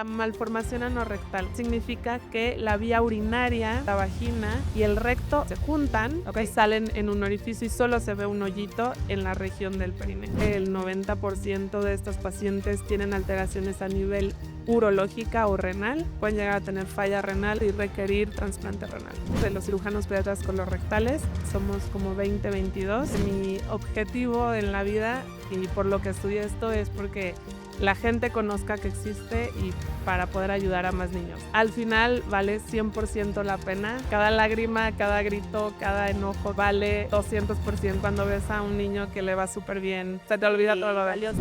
La malformación anorrectal significa que la vía urinaria, la vagina y el recto se juntan y salen en un orificio y solo se ve un hoyito en la región del perineo. El 90% de estos pacientes tienen alteraciones a nivel urológica o renal, pueden llegar a tener falla renal y requerir trasplante renal. De los cirujanos pediatras colorectales somos como 20-22. Mi objetivo en la vida y por lo que estudié esto es porque la gente conozca que existe y para poder ayudar a más niños. Al final vale 100% la pena. Cada lágrima, cada grito, cada enojo vale 200% cuando ves a un niño que le va súper bien. Se te olvida todo lo valioso.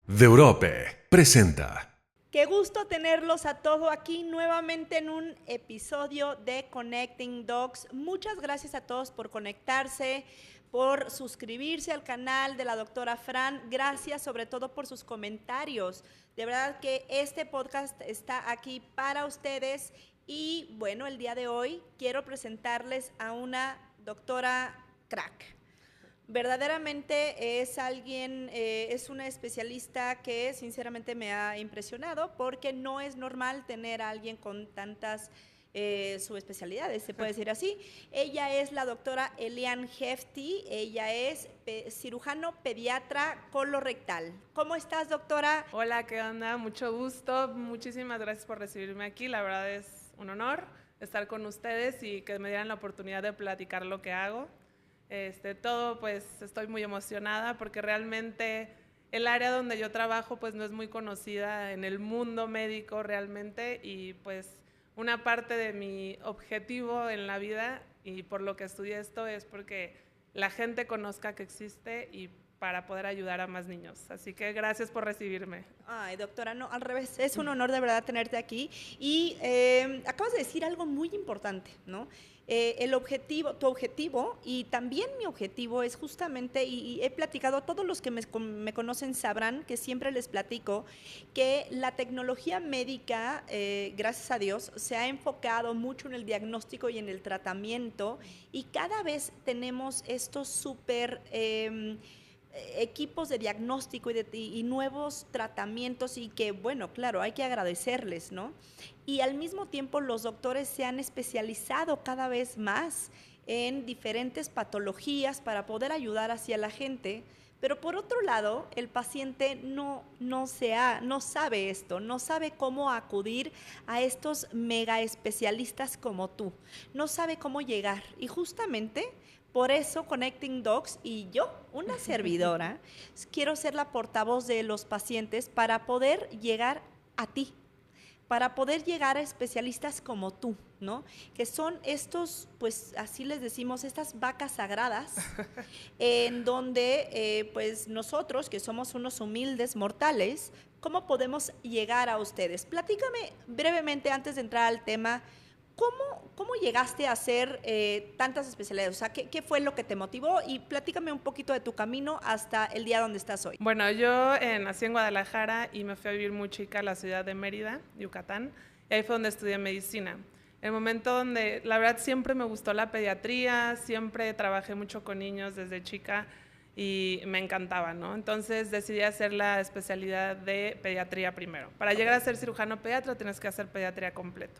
D'Europe presenta. Qué gusto tenerlos a todos aquí nuevamente en un episodio de Connecting Docs. Muchas gracias a todos por conectarse, por suscribirse al canal de la doctora Fran. Gracias sobre todo por sus comentarios. De verdad que este podcast está aquí para ustedes. Y bueno, el día de hoy quiero presentarles a una doctora crack. Verdaderamente es alguien, es una especialista que sinceramente me ha impresionado porque no es normal tener a alguien con tantas subespecialidades, se puede decir así. Ella es la doctora Eliane Hefti, ella es cirujano pediatra colorectal. ¿Cómo estás, doctora? Hola, ¿qué onda? Mucho gusto, muchísimas gracias por recibirme aquí, la verdad es un honor estar con ustedes y que me dieran la oportunidad de platicar lo que hago. Todo pues estoy muy emocionada porque realmente el área donde yo trabajo pues no es muy conocida en el mundo médico realmente y pues una parte de mi objetivo en la vida y por lo que estudié esto es porque la gente conozca que existe y para poder ayudar a más niños. Así que gracias por recibirme. Ay, doctora, no, al revés, es un honor de verdad tenerte aquí y acabas de decir algo muy importante, ¿no? El objetivo, tu objetivo y también mi objetivo es justamente, y he platicado, todos los que me conocen sabrán que siempre les platico que la tecnología médica, gracias a Dios, se ha enfocado mucho en el diagnóstico y en el tratamiento y cada vez tenemos estos súper equipos de diagnóstico y nuevos tratamientos y que, bueno, claro, hay que agradecerles, ¿no? Y al mismo tiempo los doctores se han especializado cada vez más en diferentes patologías para poder ayudar hacia la gente, pero por otro lado, el paciente no sabe esto, no sabe cómo acudir a estos mega especialistas como tú, no sabe cómo llegar y justamente por eso Connecting Docs y yo, una servidora, quiero ser la portavoz de los pacientes para poder llegar a ti, para poder llegar a especialistas como tú, ¿no? Que son estos, pues así les decimos, estas vacas sagradas, en donde pues nosotros, que somos unos humildes mortales, ¿cómo podemos llegar a ustedes? Platícame brevemente antes de entrar al tema. ¿Cómo llegaste a hacer tantas especialidades? O sea, ¿qué fue lo que te motivó? Y platícame un poquito de tu camino hasta el día donde estás hoy. Bueno, yo nací en Guadalajara y me fui a vivir muy chica a la ciudad de Mérida, Yucatán, y ahí fue donde estudié medicina. El momento donde, la verdad, siempre me gustó la pediatría, siempre trabajé mucho con niños desde chica y me encantaba, ¿no? Entonces decidí hacer la especialidad de pediatría primero. Para llegar a ser cirujano pediatra tienes que hacer pediatría completo.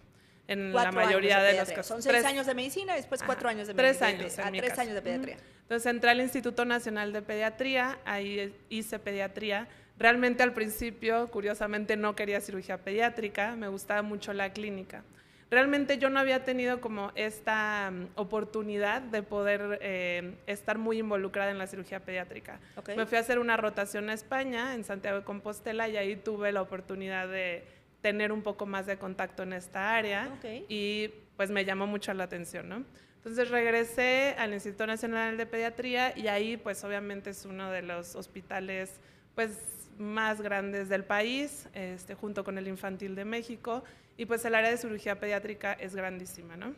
En la mayoría de los casos. Son 6 años de medicina y después 4 años de medicina. 3 años. 3 años de pediatría. Entonces entré al Instituto Nacional de Pediatría, ahí hice pediatría. Realmente al principio, curiosamente, no quería cirugía pediátrica, me gustaba mucho la clínica. Realmente yo no había tenido como esta oportunidad de poder estar muy involucrada en la cirugía pediátrica. Okay. Me fui a hacer una rotación a España, en Santiago de Compostela, y ahí tuve la oportunidad de tener un poco más de contacto en esta área. Okay. Y pues me llamó mucho la atención, ¿no? Entonces regresé al Instituto Nacional de Pediatría y ahí pues obviamente es uno de los hospitales pues más grandes del país, junto con el Infantil de México, y pues el área de cirugía pediátrica es grandísima, ¿no?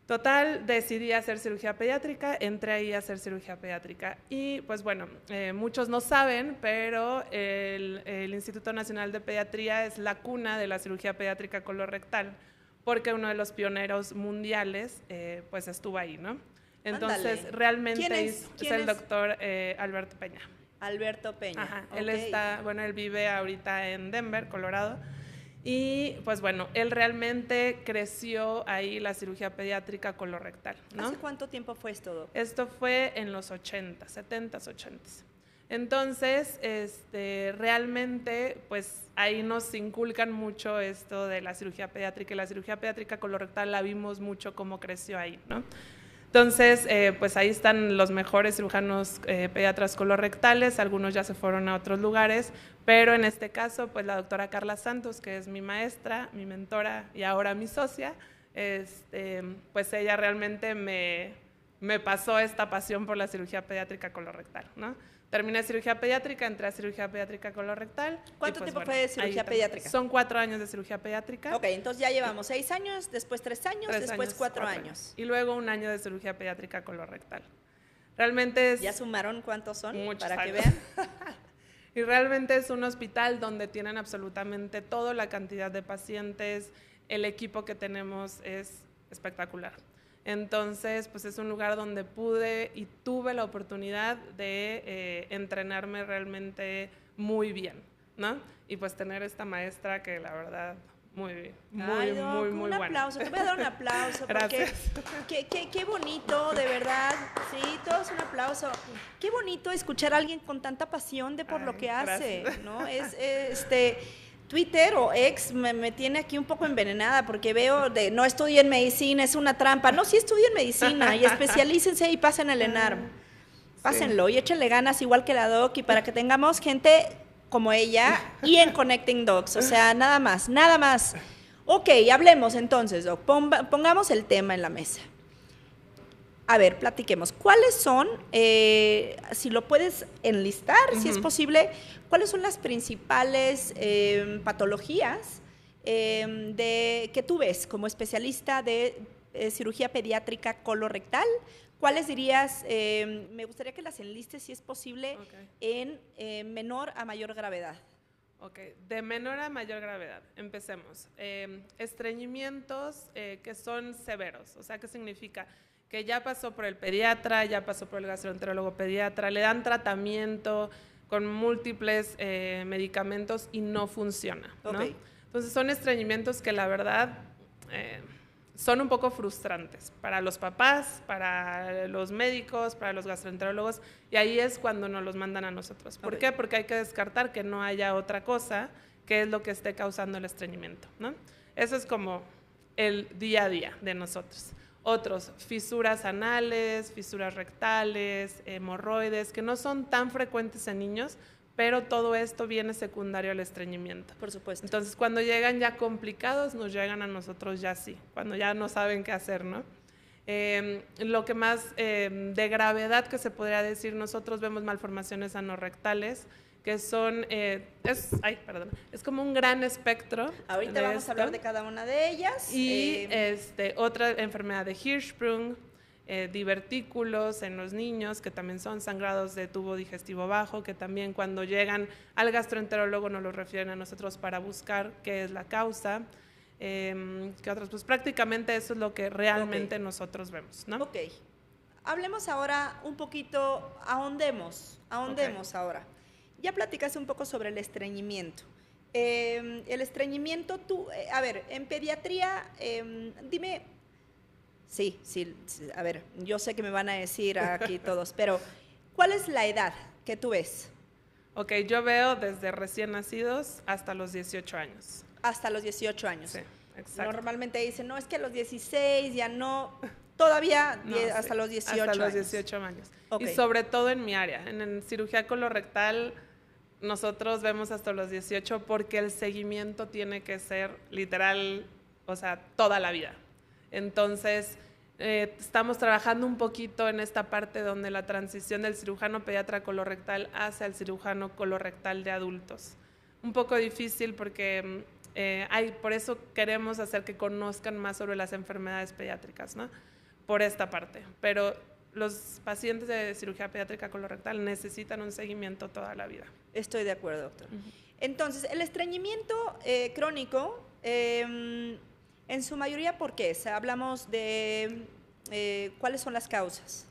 Total, decidí hacer cirugía pediátrica, entré ahí a hacer cirugía pediátrica y pues bueno, muchos no saben, pero el Instituto Nacional de Pediatría es la cuna de la cirugía pediátrica colorectal, porque uno de los pioneros mundiales pues estuvo ahí, ¿no? Entonces, Ándale. realmente ¿Quién es ¿Quién el es? doctor Alberto Peña. Alberto Peña. Ajá, Ok. él vive ahorita en Denver, Colorado. Y pues bueno, él realmente creció ahí la cirugía pediátrica colorectal, ¿no? ¿Hace cuánto tiempo fue esto, Doc? Esto fue en los 80, 70s, 80s. Entonces, realmente, pues ahí nos inculcan mucho esto de la cirugía pediátrica, y la cirugía pediátrica colorectal la vimos mucho cómo creció ahí, ¿no? Entonces, pues ahí están los mejores cirujanos pediatras colorectales, algunos ya se fueron a otros lugares, pero en este caso, pues la doctora Carla Santos, que es mi maestra, mi mentora y ahora mi socia, pues ella realmente me pasó esta pasión por la cirugía pediátrica colorectal, ¿no? Terminé cirugía pediátrica, entré a cirugía pediátrica colorectal. ¿Cuánto tiempo fue de cirugía pediátrica? Son 4 años de cirugía pediátrica. Ok, entonces ya llevamos 6 años, después 3 años, después 4 años. Y luego 1 año de cirugía pediátrica colorectal. Realmente es... ¿Ya sumaron cuántos son? Muchos para años. que vean. Y realmente es un hospital donde tienen absolutamente toda la cantidad de pacientes, el equipo que tenemos es espectacular. Entonces, pues es un lugar donde pude y tuve la oportunidad de entrenarme realmente muy bien, ¿no? Y pues tener esta maestra que la verdad, muy buena. Un aplauso, te voy a dar un aplauso. Gracias. Porque qué bonito, de verdad. Sí, todos un aplauso. Qué bonito escuchar a alguien con tanta pasión de por lo que hace, gracias. ¿no? Twitter o X me tiene aquí un poco envenenada porque veo de no estudié en medicina, es una trampa. No, sí estudié en medicina y especialícense y pasen el ENARM. Pásenlo y échenle ganas igual que la Doc y para que tengamos gente como ella y en Connecting Docs. O sea, nada más, nada más. Ok, hablemos entonces, Doc. Pongamos el tema en la mesa. A ver, platiquemos. ¿Cuáles son, si lo puedes enlistar, si es posible, cuáles son las principales patologías que tú ves como especialista de cirugía pediátrica colorectal? ¿Cuáles dirías, me gustaría que las enlistes, si es posible, en menor a mayor gravedad? Ok, de menor a mayor gravedad, empecemos. Estreñimientos que son severos, o sea, ¿qué significa? Que ya pasó por el pediatra, ya pasó por el gastroenterólogo pediatra, le dan tratamiento con múltiples medicamentos y no funciona, ¿no? Okay. Entonces son estreñimientos que la verdad son un poco frustrantes para los papás, para los médicos, para los gastroenterólogos, y ahí es cuando nos los mandan a nosotros. ¿Por qué? Porque hay que descartar que no haya otra cosa que es lo que esté causando el estreñimiento, ¿no? Eso es como el día a día de nosotros. Otros, fisuras anales, fisuras rectales, hemorroides, que no son tan frecuentes en niños, pero todo esto viene secundario al estreñimiento. Por supuesto. Entonces, cuando llegan ya complicados, nos llegan a nosotros ya sí, cuando ya no saben qué hacer, ¿no? Lo que más de gravedad que se podría decir, nosotros vemos malformaciones anorrectales, que son, es como un gran espectro. Ahorita vamos a hablar de cada una de ellas. Y otra enfermedad de Hirschsprung, divertículos en los niños, que también son sangrados de tubo digestivo bajo, que también cuando llegan al gastroenterólogo nos los refieren a nosotros para buscar qué es la causa. ¿Qué otros? Pues prácticamente eso es lo que realmente nosotros vemos, ¿no? Ok. Hablemos ahora un poquito, ahondemos ahora. Ya platicaste un poco sobre el estreñimiento. El estreñimiento, a ver, en pediatría, dime, sí, a ver, yo sé que me van a decir aquí todos, pero ¿cuál es la edad que tú ves? Ok, yo veo desde recién nacidos hasta los 18 años. Hasta los 18 años. Sí, exacto. Normalmente dicen, no, es que a los 16 ya no, todavía No, hasta los 18 hasta años. los 18 años. Okay. Y sobre todo en mi área, en cirugía colorectal, nosotros vemos hasta los 18 porque el seguimiento tiene que ser literal, o sea, toda la vida. Entonces, estamos trabajando un poquito en esta parte donde la transición del cirujano pediatra colorectal hacia el cirujano colorectal de adultos. Un poco difícil porque por eso queremos hacer que conozcan más sobre las enfermedades pediátricas, ¿no? Por esta parte. Pero los pacientes de cirugía pediátrica colorectal necesitan un seguimiento toda la vida. Estoy de acuerdo, doctor. Entonces, el estreñimiento crónico, en su mayoría, ¿por qué? Hablamos de ¿Cuáles son las causas?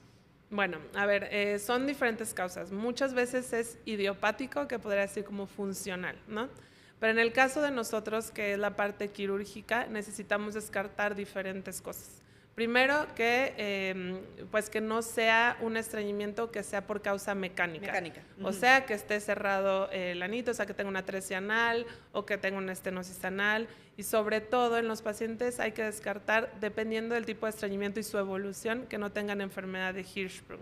Bueno, a ver, son diferentes causas. Muchas veces es idiopático, que podría decir como funcional, ¿no? Pero en el caso de nosotros, que es la parte quirúrgica, necesitamos descartar diferentes cosas. Primero, pues que no sea un estreñimiento que sea por causa mecánica. O sea, que esté cerrado el anito, o sea, que tenga una atresia anal o que tenga una estenosis anal. Y sobre todo en los pacientes hay que descartar, dependiendo del tipo de estreñimiento y su evolución, que no tengan enfermedad de Hirschsprung.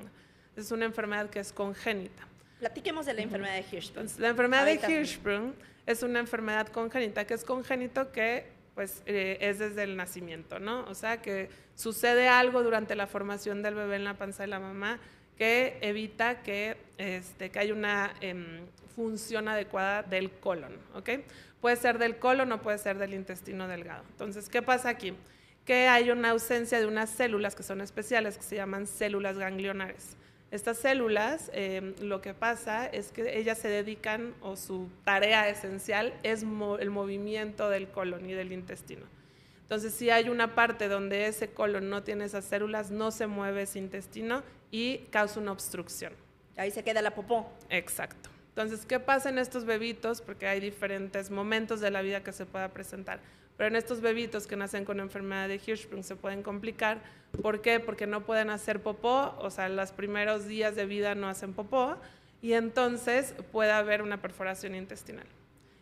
Es una enfermedad que es congénita. Platiquemos de la enfermedad de Hirschsprung. Entonces, la enfermedad de Hirschsprung es una enfermedad congénita, que es congénito que pues es desde el nacimiento, ¿no? O sea, que sucede algo durante la formación del bebé en la panza de la mamá que evita que haya una función adecuada del colon, ¿ok? Puede ser del colon o puede ser del intestino delgado. Entonces, ¿qué pasa aquí? Que hay una ausencia de unas células que son especiales, que se llaman células ganglionares. Estas células, lo que pasa es que ellas se dedican, o su tarea esencial es el movimiento del colon y del intestino. Entonces, si hay una parte donde ese colon no tiene esas células, no se mueve ese intestino y causa una obstrucción. Ahí se queda la popó. Exacto. Entonces, ¿qué pasa en estos bebitos? Porque hay diferentes momentos de la vida que se pueda presentar. Pero en estos bebitos que nacen con enfermedad de Hirschsprung se pueden complicar. ¿Por qué? Porque no pueden hacer popó, o sea, los primeros días de vida no hacen popó, y entonces puede haber una perforación intestinal.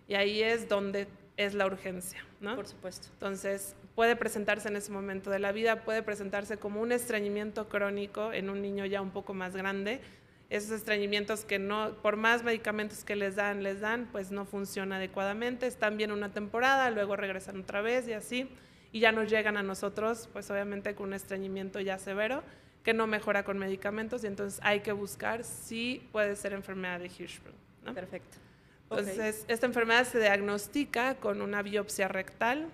Y ahí es donde es la urgencia, ¿no? Por supuesto. Entonces, puede presentarse en ese momento de la vida, puede presentarse como un estreñimiento crónico en un niño ya un poco más grande. Esos estreñimientos que no, por más medicamentos que les dan, pues no funciona adecuadamente, están bien una temporada, luego regresan otra vez y así, y ya nos llegan a nosotros, pues obviamente con un estreñimiento ya severo, que no mejora con medicamentos, y entonces hay que buscar si puede ser enfermedad de Hirschsprung, ¿no? Perfecto. Entonces, esta enfermedad se diagnostica con una biopsia rectal.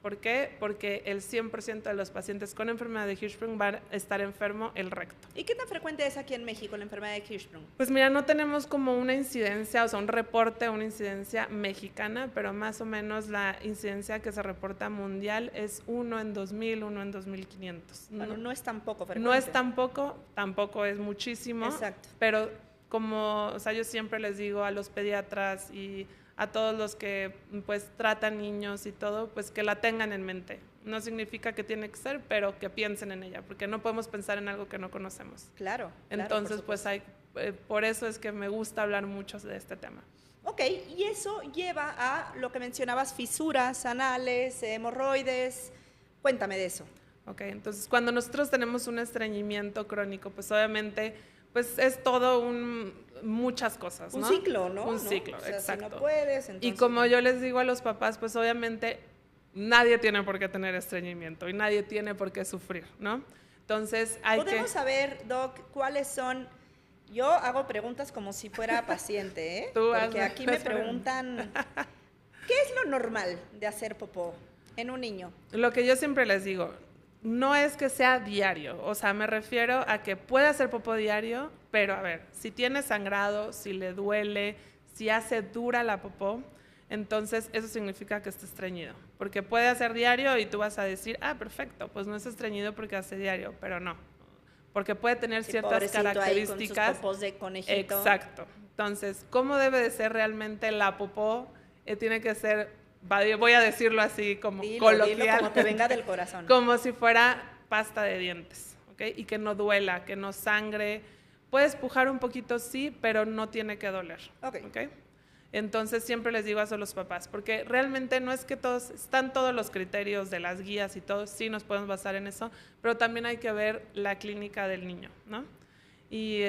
¿Por qué? Porque el 100% de los pacientes con enfermedad de Hirschsprung van a estar enfermo el recto. ¿Y qué tan frecuente es aquí en México la enfermedad de Hirschsprung? Pues mira, no tenemos como una incidencia, o sea, un reporte, una incidencia mexicana, pero más o menos la incidencia que se reporta mundial es 1 en 2000, 1 en 2500. Bueno, no es tan poco frecuente. No es tan poco, tampoco es muchísimo. Exacto. Pero como, o sea, yo siempre les digo a los pediatras y a todos los que pues tratan niños y todo, pues que la tengan en mente. No significa que tiene que ser, pero que piensen en ella, porque no podemos pensar en algo que no conocemos. Claro. Entonces, pues por eso es que me gusta hablar mucho de este tema. Ok, y eso lleva a lo que mencionabas, fisuras anales, hemorroides. Cuéntame de eso. Ok, entonces cuando nosotros tenemos un estreñimiento crónico, pues obviamente pues es todo muchas cosas, ¿no? Un ciclo, ¿no? Un ciclo, o sea, exacto. Si no puedes, entonces... Y como yo les digo a los papás, pues obviamente nadie tiene por qué tener estreñimiento y nadie tiene por qué sufrir, ¿no? Entonces ¿Podemos saber, Doc, cuáles son? Yo hago preguntas como si fuera paciente, ¿eh? Porque aquí me preguntan, ¿qué es lo normal de hacer popó en un niño? Lo que yo siempre les digo, no es que sea diario, o sea, me refiero a que puede hacer popó diario, pero a ver, si tiene sangrado, si le duele, si hace dura la popó, entonces eso significa que está estreñido, porque puede hacer diario y tú vas a decir, perfecto, pues no es estreñido porque hace diario, pero no, porque puede tener ciertas características. Ahí con sus popós de conejito. Exacto. Entonces, ¿cómo debe de ser realmente la popó? Tiene que ser, voy a decirlo así como coloquial. Dilo como te venga del corazón. Como si fuera pasta de dientes, ¿ok? Y que no duela, que no sangre. Puedes pujar un poquito, sí, pero no tiene que doler. ¿Ok? Entonces siempre les digo eso a los papás, porque realmente no es que están todos los criterios de las guías y todo, sí nos podemos basar en eso, pero también hay que ver la clínica del niño, ¿no? Y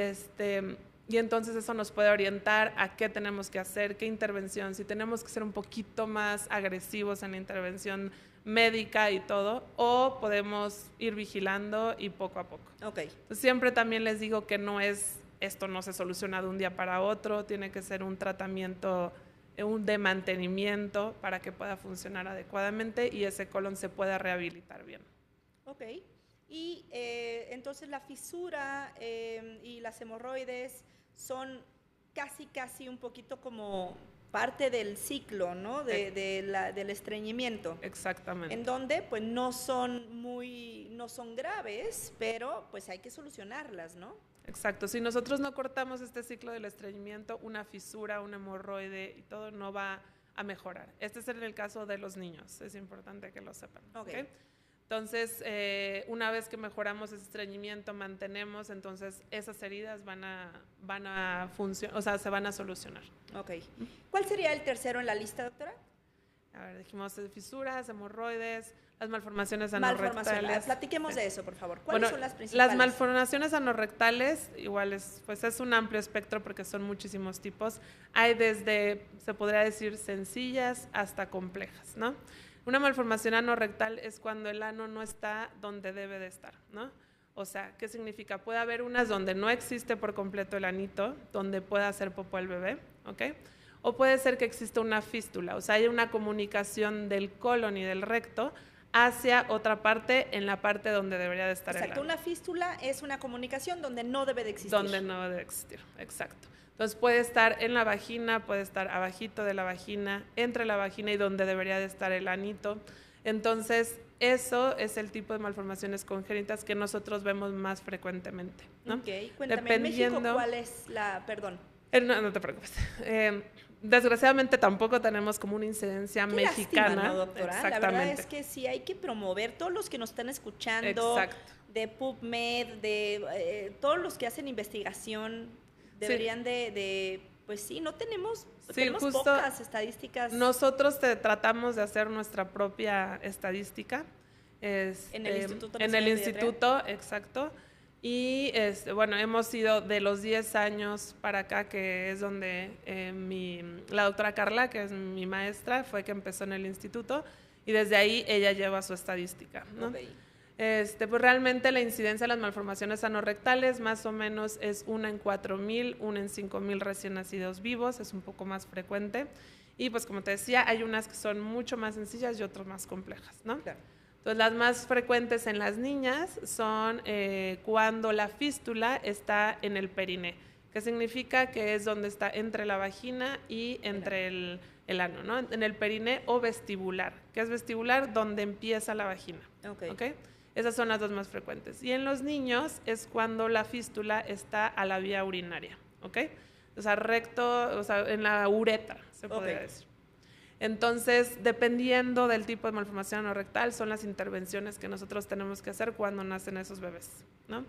entonces eso nos puede orientar a qué tenemos que hacer, qué intervención, si tenemos que ser un poquito más agresivos en la intervención médica y todo, o podemos ir vigilando y poco a poco. Okay. Siempre también les digo que esto no se soluciona de un día para otro, tiene que ser un tratamiento de mantenimiento para que pueda funcionar adecuadamente y ese colon se pueda rehabilitar bien. Ok. Y entonces la fisura y las hemorroides son casi un poquito como parte del ciclo, ¿no? Del estreñimiento. Exactamente. En donde pues no no son graves, pero pues hay que solucionarlas, ¿no? Exacto, si nosotros no cortamos este ciclo del estreñimiento, una fisura, un hemorroide y todo no va a mejorar. Este es en el caso de los niños, es importante que lo sepan. ¿Okay? Entonces, una vez que mejoramos ese estreñimiento, mantenemos, entonces esas heridas van a funcionar, o sea, se van a solucionar. Ok. ¿Cuál sería el tercero en la lista, doctora? A ver, dijimos fisuras, hemorroides, las malformaciones anorrectales. Platiquemos de eso, por favor. ¿Cuáles son las principales? Las malformaciones anorrectales, igual es un amplio espectro porque son muchísimos tipos. Hay desde, se podría decir, sencillas hasta complejas, ¿no? Una malformación anorrectal es cuando el ano no está donde debe de estar, ¿no? O sea, ¿qué significa? Puede haber unas donde no existe por completo el anito, donde pueda hacer popó el bebé, ¿ok? O puede ser que exista una fístula, o sea, hay una comunicación del colon y del recto hacia otra parte, en la parte donde debería de estar el ano. Exacto, una fístula es una comunicación donde no debe de existir. Donde no debe de existir, exacto. Entonces puede estar en la vagina, puede estar abajito de la vagina, entre la vagina y donde debería de estar el anito. Entonces, eso es el tipo de malformaciones congénitas que nosotros vemos más frecuentemente, ¿no? Ok, cuéntame, en México, ¿cuál es la, perdón? No te preocupes. Desgraciadamente tampoco tenemos como una incidencia Qué mexicana. Lástima, ¿no, doctora? La verdad es que sí hay que promover todos los que nos están escuchando, de PubMed, de todos los que hacen investigación, deberían pues sí, tenemos pocas estadísticas. Nosotros tratamos de hacer nuestra propia estadística. En el Instituto En el instituto, exacto. Y bueno, hemos ido de los 10 años para acá, que es donde la doctora Carla, que es mi maestra, fue que empezó en el instituto, y desde ahí ella lleva su estadística, ¿no? Okay. Pues realmente la incidencia de las malformaciones anorrectales más o menos es 1 en 4,000, 1 en 5,000 recién nacidos vivos, es un poco más frecuente. Y pues como te decía, hay unas que son mucho más sencillas y otras más complejas, ¿no? Claro. Entonces, las más frecuentes en las niñas son cuando la fístula está en el periné, que significa que es donde está entre la vagina y entre el ano, ¿no? En el periné o vestibular, que es vestibular donde empieza la vagina. ¿Okay? Esas son las dos más frecuentes. Y en los niños es cuando la fístula está a la vía urinaria, ¿ok? O sea, recto, o sea, en la uretra, se podría decir. Entonces, dependiendo del tipo de malformación anorrectal, son las intervenciones que nosotros tenemos que hacer cuando nacen esos bebés, ¿no?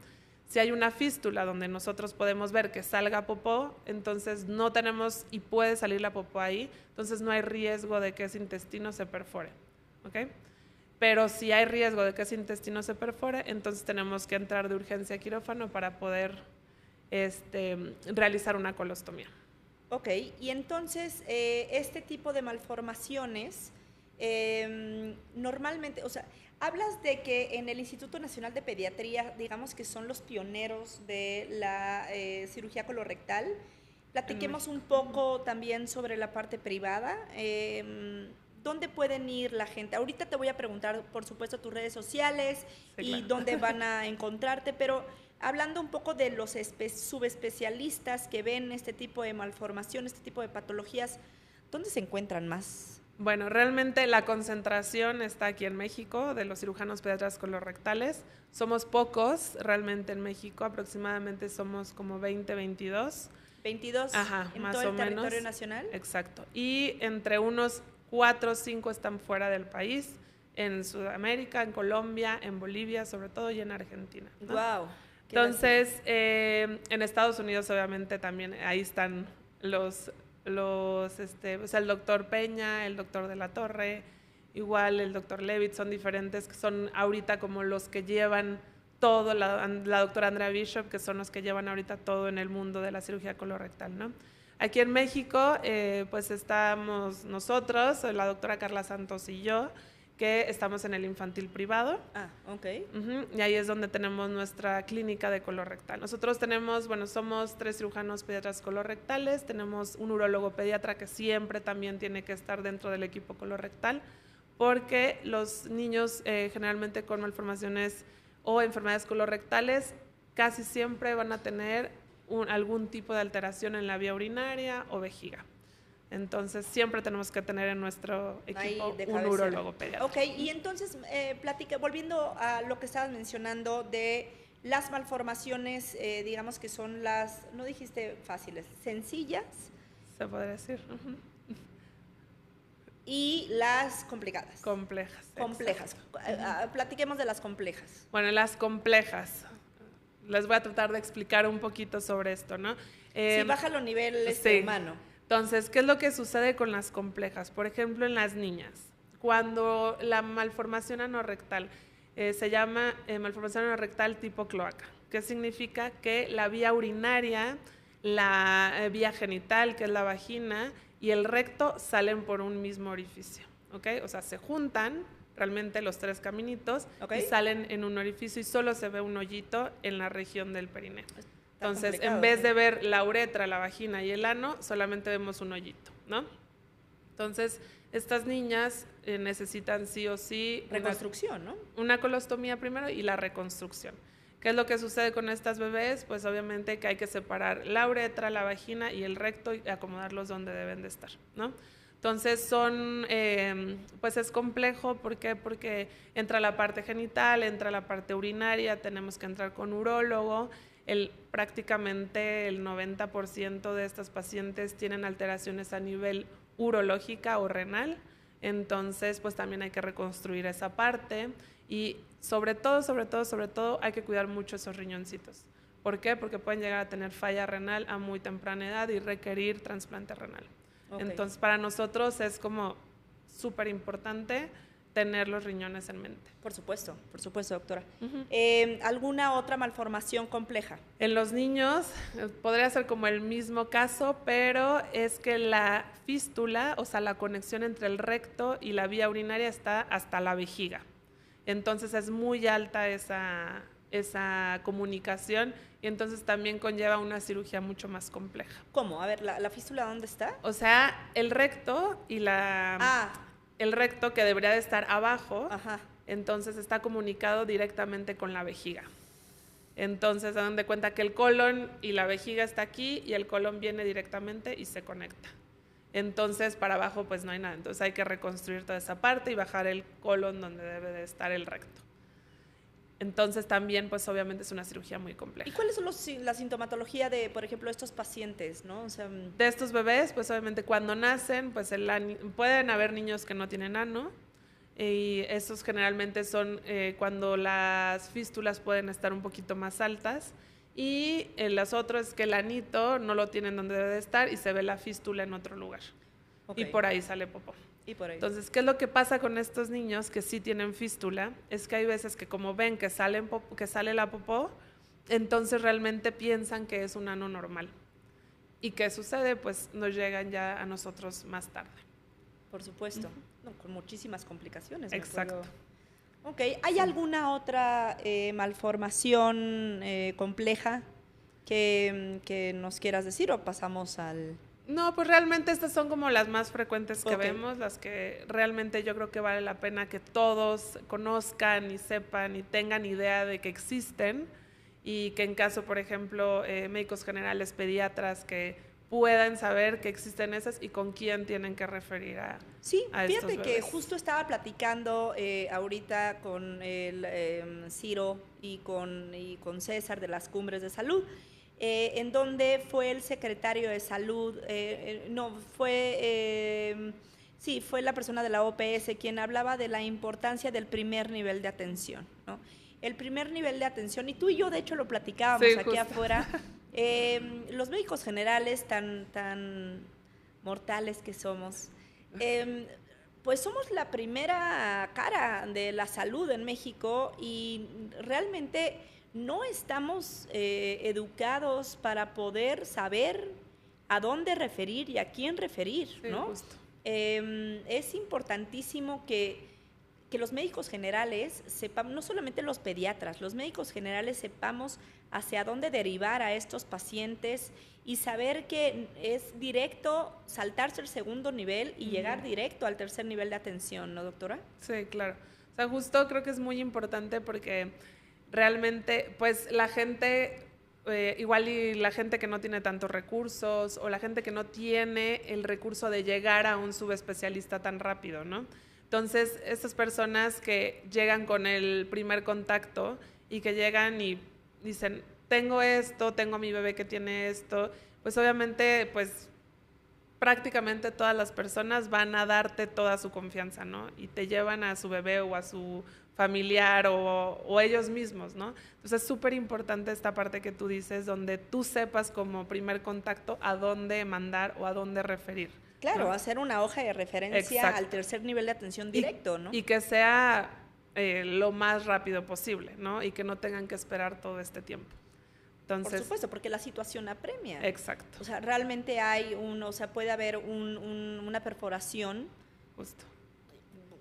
Si hay una fístula donde nosotros podemos ver que salga popó, entonces no tenemos y puede salir la popó ahí, entonces no hay riesgo de que ese intestino se perfore, ¿ok? Pero si hay riesgo de que ese intestino se perfore, entonces tenemos que entrar de urgencia a quirófano para poder realizar una colostomía. Ok, y entonces este tipo de malformaciones normalmente, o sea, hablas de que en el Instituto Nacional de Pediatría, digamos que son los pioneros de la cirugía colorectal. Platiquemos un poco también sobre la parte privada. ¿Dónde pueden ir la gente? Ahorita te voy a preguntar, por supuesto, tus redes sociales y dónde van a encontrarte, pero hablando un poco de los subespecialistas que ven este tipo de malformación, este tipo de patologías, ¿dónde se encuentran más? Bueno, realmente la concentración está aquí en México, de los cirujanos pediatras colorectales. Somos pocos realmente en México, aproximadamente somos como 20, 22. 22 en más todo el territorio menos. Nacional. Exacto. Y entre unos 4 o 5 están fuera del país, en Sudamérica, en Colombia, en Bolivia, sobre todo, y en Argentina, ¿no? Wow. Entonces, en Estados Unidos, obviamente, también ahí están o sea, el doctor Peña, el doctor de la Torre, igual el doctor Levitt, son diferentes, que son ahorita como los que llevan todo, la doctora Andrea Bishop, que son los que llevan ahorita todo en el mundo de la cirugía colorectal, ¿no? Aquí en México, pues estamos nosotros, la doctora Carla Santos y yo, que estamos en el infantil privado. Ok. Y ahí es donde tenemos nuestra clínica de colorectal. Nosotros tenemos, somos 3 cirujanos pediatras colorectales, tenemos un urólogo pediatra que siempre también tiene que estar dentro del equipo colorectal, porque los niños generalmente con malformaciones o enfermedades colorectales casi siempre van a tener algún tipo de alteración en la vía urinaria o vejiga. Entonces, siempre tenemos que tener en nuestro equipo de un cabecera. urólogo pediatra. Ok, y entonces, volviendo a lo que estabas mencionando de las malformaciones, digamos que son las, no dijiste fáciles, sencillas. Se podría decir. Uh-huh. Y las complicadas. Complejas. Complejas. Platiquemos de las complejas. Bueno, las complejas. Les voy a tratar de explicar un poquito sobre esto, ¿no? Sí, bájalo a nivel sí. humano. Entonces, ¿qué es lo que sucede con las complejas? Por ejemplo, en las niñas, cuando la malformación anorrectal se llama malformación anorrectal tipo cloaca, que significa que la vía urinaria, la vía genital, que es la vagina, y el recto salen por un mismo orificio, ¿ok? O sea, se juntan realmente los tres caminitos y salen en un orificio y solo se ve un hoyito en la región del perineo. Entonces, en vez de ver la uretra, la vagina y el ano, solamente vemos un hoyito, ¿no? Entonces, estas niñas necesitan sí o sí reconstrucción, ¿no? Una colostomía primero y la reconstrucción. ¿Qué es lo que sucede con estas bebés? Pues obviamente que hay que separar la uretra, la vagina y el recto y acomodarlos donde deben de estar, ¿no? Entonces pues es complejo, ¿por qué? Porque entra la parte genital, entra la parte urinaria, tenemos que entrar con urólogo. Prácticamente el 90% de estas pacientes tienen alteraciones a nivel urológica o renal, entonces pues también hay que reconstruir esa parte y sobre todo hay que cuidar mucho esos riñoncitos. ¿Por qué? Porque pueden llegar a tener falla renal a muy temprana edad y requerir trasplante renal. Entonces para nosotros es como súper importante tener los riñones en mente. Por supuesto, doctora. Uh-huh. ¿Alguna otra malformación compleja? En los niños podría ser como el mismo caso, pero es que la fístula, o sea, la conexión entre el recto y la vía urinaria está hasta la vejiga. Entonces es muy alta esa comunicación y entonces también conlleva una cirugía mucho más compleja. ¿Cómo? A ver, ¿la fístula dónde está? O sea, el recto y el recto que debería de estar abajo, ajá, entonces está comunicado directamente con la vejiga. Entonces, se dan de cuenta que el colon y la vejiga está aquí y el colon viene directamente y se conecta. Entonces, para abajo pues no hay nada. Entonces hay que reconstruir toda esa parte y bajar el colon donde debe de estar el recto. Entonces también, pues obviamente es una cirugía muy compleja. ¿Y cuál es la sintomatología de, por ejemplo, estos pacientes, no? O sea, de estos bebés, pues obviamente cuando nacen, pues pueden haber niños que no tienen ano y esos generalmente son cuando las fístulas pueden estar un poquito más altas y las otras es que el anito no lo tienen donde debe de estar y se ve la fístula en otro lugar. Y por ahí sale popó. Entonces, ¿qué es lo que pasa con estos niños que sí tienen fístula? Es que hay veces que como ven que sale la popó, entonces realmente piensan que es un ano normal. ¿Y qué sucede? Pues nos llegan ya a nosotros más tarde. Por supuesto, no, con muchísimas complicaciones. Exacto. Ok, ¿hay alguna otra malformación compleja que nos quieras decir o pasamos al...? No, pues realmente estas son como las más frecuentes que vemos, las que realmente yo creo que vale la pena que todos conozcan y sepan y tengan idea de que existen y que en caso, por ejemplo, médicos generales, pediatras, que puedan saber que existen esas y con quién tienen que referir a sí, a fíjate estos que justo estaba platicando ahorita con el Ciro y con César de las Cumbres de Salud, en donde fue el secretario de salud, fue la persona de la OPS quien hablaba de la importancia del primer nivel de atención, ¿no? El primer nivel de atención, y tú y yo de hecho lo platicábamos aquí afuera, los médicos generales tan mortales que somos, pues somos la primera cara de la salud en México y realmente no estamos educados para poder saber a dónde referir y a quién referir, ¿no? Justo. Es importantísimo que los médicos generales sepamos, no solamente los pediatras, los médicos generales sepamos hacia dónde derivar a estos pacientes y saber que es directo saltarse el segundo nivel y llegar directo al tercer nivel de atención, ¿no, doctora? Sí, claro. O sea, justo creo que es muy importante porque realmente, pues la gente igual y la gente que no tiene tantos recursos o la gente que no tiene el recurso de llegar a un subespecialista tan rápido, ¿no? Entonces, estas personas que llegan con el primer contacto y que llegan y dicen, tengo esto, tengo a mi bebé que tiene esto, pues obviamente, pues prácticamente todas las personas van a darte toda su confianza, ¿no? Y te llevan a su bebé o a su familiar o ellos mismos, ¿no? Entonces es súper importante esta parte que tú dices, donde tú sepas como primer contacto a dónde mandar o a dónde referir. Claro, ¿no? hacer una hoja de referencia Exacto. al tercer nivel de atención directo, ¿no? Y que sea lo más rápido posible, ¿no? Y que no tengan que esperar todo este tiempo. Entonces, por supuesto, porque la situación apremia. Exacto. O sea, realmente puede haber una perforación. Justo.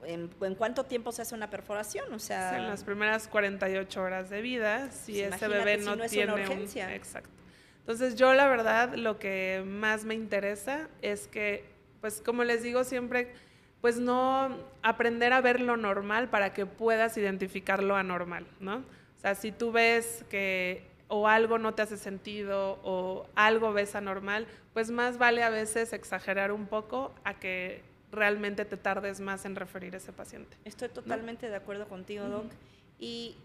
¿En cuánto tiempo se hace una perforación? O sea, en las primeras 48 horas de vida, si pues ese bebé no, es tiene una urgencia. Exacto. Entonces, yo la verdad, lo que más me interesa es que, pues como les digo siempre, pues no aprender a ver lo normal para que puedas identificar lo anormal, ¿no? O sea, si tú ves que o algo no te hace sentido o algo ves anormal, pues más vale a veces exagerar un poco a que realmente te tardes más en referir a ese paciente. Estoy totalmente de acuerdo contigo, Doc. Y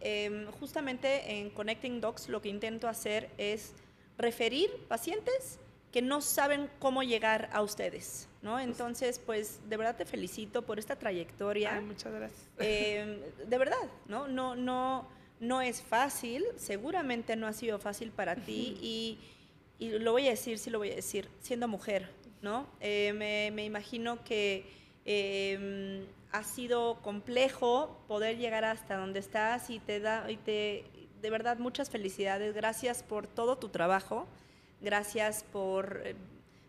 justamente en Connecting Docs lo que intento hacer es referir pacientes que no saben cómo llegar a ustedes, ¿no? Entonces, pues, de verdad te felicito por esta trayectoria. Ay, muchas gracias. De verdad, ¿no? No es fácil, seguramente no ha sido fácil para ti y lo voy a decir, sí lo voy a decir, siendo mujer, ¿no? Me imagino que ha sido complejo poder llegar hasta donde estás y de verdad, muchas felicidades. Gracias por todo tu trabajo. Gracias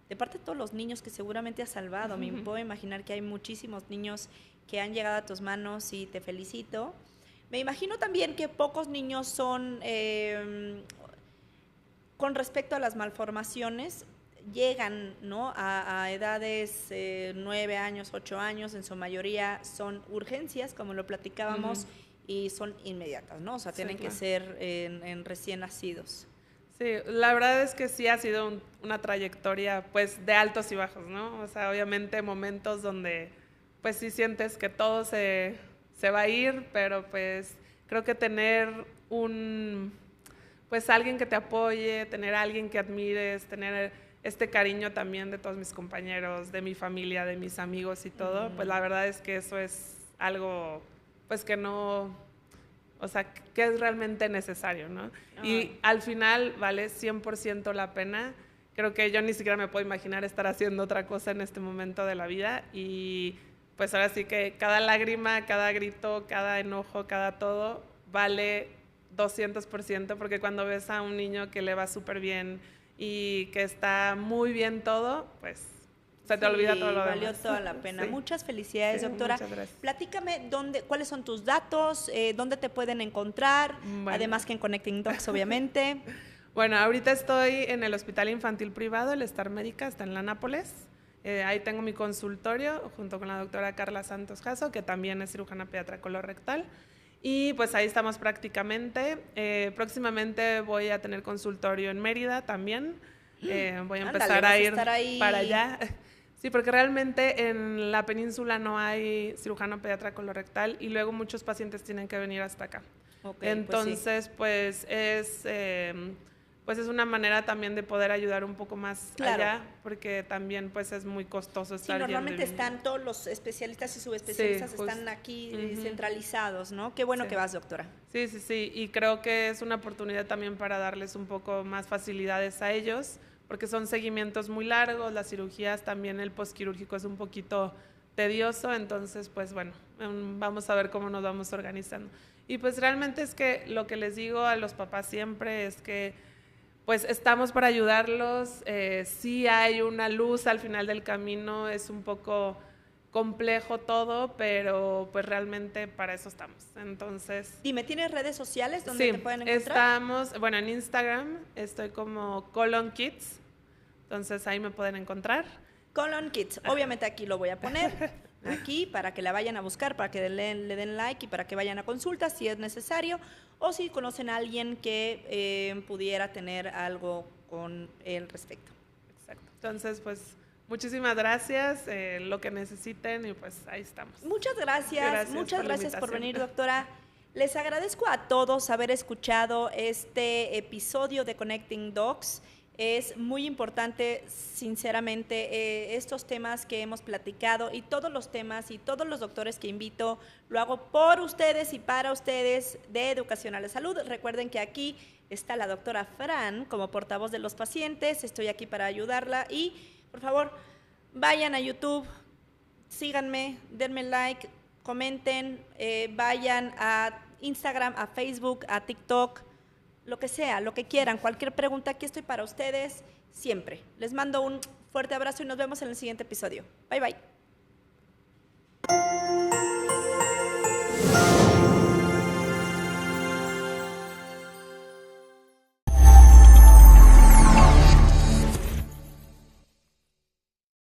de parte de todos los niños que seguramente has salvado. Me puedo imaginar que hay muchísimos niños que han llegado a tus manos y te felicito. Me imagino también que pocos niños son, con respecto a las malformaciones, llegan, ¿no?, a edades 9 años, 8 años, en su mayoría son urgencias, como lo platicábamos, y son inmediatas, ¿no? O sea, tienen que ser en recién nacidos. Sí, la verdad es que sí ha sido una trayectoria, pues, de altos y bajos, ¿no? O sea, obviamente momentos donde, pues, sí sientes que todo se va a ir, pero, pues, creo que tener pues, alguien que te apoye, tener alguien que admires, tener este cariño también de todos mis compañeros, de mi familia, de mis amigos y todo, pues, la verdad es que eso es algo, pues, que no... O sea, que es realmente necesario, ¿no? Y al final vale 100% la pena. Creo que yo ni siquiera me puedo imaginar estar haciendo otra cosa en este momento de la vida. Y pues ahora sí que cada lágrima, cada grito, cada enojo, cada todo vale 200%, porque cuando ves a un niño que le va súper bien y que está muy bien todo, pues... se te olvida todo lo demás. Valió toda la pena. Sí. Muchas felicidades, doctora. Muchas gracias. Platícame cuáles son tus datos, dónde te pueden encontrar, además que en Connecting Docs, obviamente. Bueno, ahorita estoy en el Hospital Infantil Privado, el Star Médica, está en la Nápoles. Ahí tengo mi consultorio junto con la doctora Carla Santos Jasso, que también es cirujana pediatra colorectal. Y pues ahí estamos prácticamente. Próximamente voy a tener consultorio en Mérida también. Voy a empezar a ir para allá. Sí, porque realmente en la península no hay cirujano pediatra colorectal y luego muchos pacientes tienen que venir hasta acá. Okay, entonces, pues es una manera también de poder ayudar un poco más allá, porque también pues es muy costoso estar yendo. Normalmente están todos los especialistas y subespecialistas están aquí centralizados, ¿no? Qué bueno que vas, doctora. Sí, y creo que es una oportunidad también para darles un poco más facilidades a ellos, porque son seguimientos muy largos, las cirugías también, el postquirúrgico es un poquito tedioso, entonces pues bueno, vamos a ver cómo nos vamos organizando. Y pues realmente es que lo que les digo a los papás siempre es que pues estamos para ayudarlos, sí hay una luz al final del camino, es un poco complejo todo, pero pues realmente para eso estamos. Entonces, dime, ¿tienes redes sociales donde te pueden encontrar? Estamos, bueno, en Instagram estoy como Colon Kids, entonces ahí me pueden encontrar. Colon Kids, obviamente aquí lo voy a poner. aquí para que la vayan a buscar, para que le den like y para que vayan a consulta si es necesario, o si conocen a alguien que pudiera tener algo con el respecto. Exacto. Entonces, pues, muchísimas gracias, lo que necesiten y pues ahí estamos. Muchas gracias por venir, doctora. Les agradezco a todos haber escuchado este episodio de Connecting Docs. Es muy importante, sinceramente, estos temas que hemos platicado y todos los temas y todos los doctores que invito, lo hago por ustedes y para ustedes de Educación a la Salud. Recuerden que aquí está la doctora Fran como portavoz de los pacientes, estoy aquí para ayudarla y, por favor, vayan a YouTube, síganme, denme like, comenten, vayan a Instagram, a Facebook, a TikTok, lo que sea, lo que quieran, cualquier pregunta, aquí estoy para ustedes siempre. Les mando un fuerte abrazo y nos vemos en el siguiente episodio. Bye, bye.